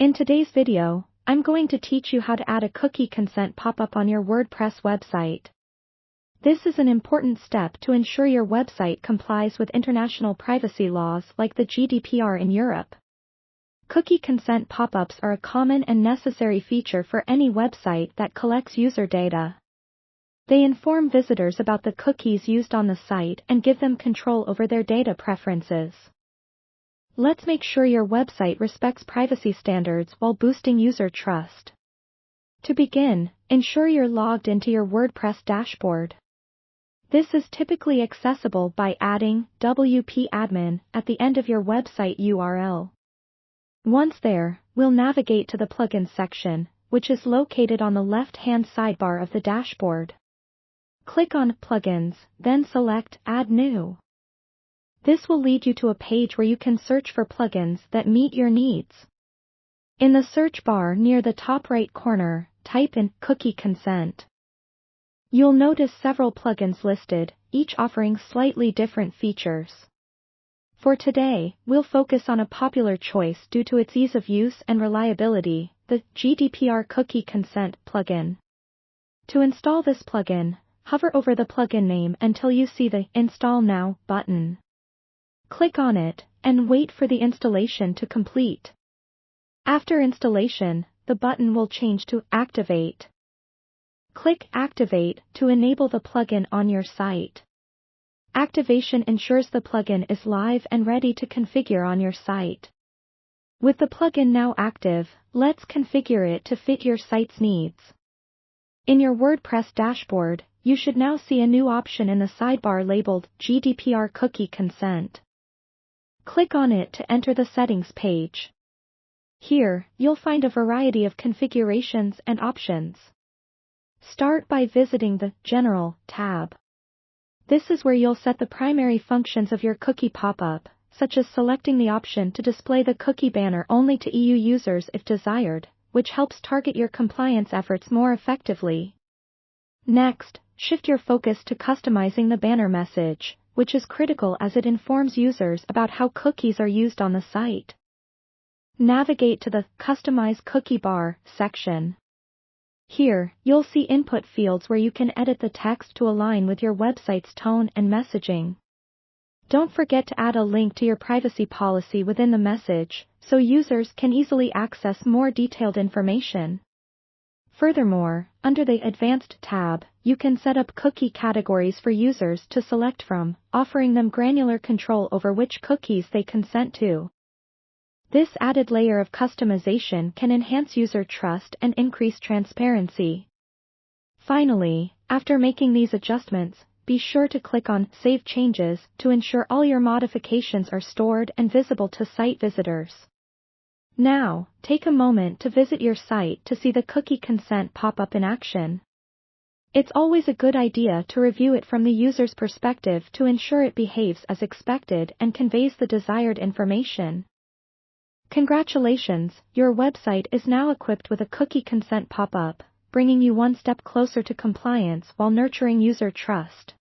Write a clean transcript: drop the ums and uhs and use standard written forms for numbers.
In today's video, I'm going to teach you how to add a cookie consent pop-up on your WordPress website. This is an important step to ensure your website complies with international privacy laws like the GDPR in Europe. Cookie consent pop-ups are a common and necessary feature for any website that collects user data. They inform visitors about the cookies used on the site and give them control over their data preferences. Let's make sure your website respects privacy standards while boosting user trust. To begin, ensure you're logged into your WordPress dashboard. This is typically accessible by adding wp-admin at the end of your website URL. Once there, we'll navigate to the Plugins section, which is located on the left-hand sidebar of the dashboard. Click on Plugins, then select Add New. This will lead you to a page where you can search for plugins that meet your needs. In the search bar near the top right corner, type in Cookie Consent. You'll notice several plugins listed, each offering slightly different features. For today, we'll focus on a popular choice due to its ease of use and reliability, the Gdpr Cookie Consent plugin. To install this plugin, hover over the plugin name until you see the Install Now button. Click on it, and wait for the installation to complete. After installation, the button will change to Activate. Click Activate to enable the plugin on your site. Activation ensures the plugin is live and ready to configure on your site. With the plugin now active, let's configure it to fit your site's needs. In your WordPress dashboard, you should now see a new option in the sidebar labeled GDPR Cookie Consent. Click on it to enter the settings page. Here, you'll find a variety of configurations and options. Start by visiting the General tab. This is where you'll set the primary functions of your cookie pop-up, such as selecting the option to display the cookie banner only to EU users if desired, which helps target your compliance efforts more effectively. Next, shift your focus to customizing the banner message, which is critical as it informs users about how cookies are used on the site. Navigate to the Customize Cookie Bar section. Here, you'll see input fields where you can edit the text to align with your website's tone and messaging. Don't forget to add a link to your privacy policy within the message, so users can easily access more detailed information. Furthermore, under the Advanced tab, you can set up cookie categories for users to select from, offering them granular control over which cookies they consent to. This added layer of customization can enhance user trust and increase transparency. Finally, after making these adjustments, be sure to click on Save Changes to ensure all your modifications are stored and visible to site visitors. Now, take a moment to visit your site to see the cookie consent pop-up in action. It's always a good idea to review it from the user's perspective to ensure it behaves as expected and conveys the desired information. Congratulations, your website is now equipped with a cookie consent pop-up, bringing you one step closer to compliance while nurturing user trust.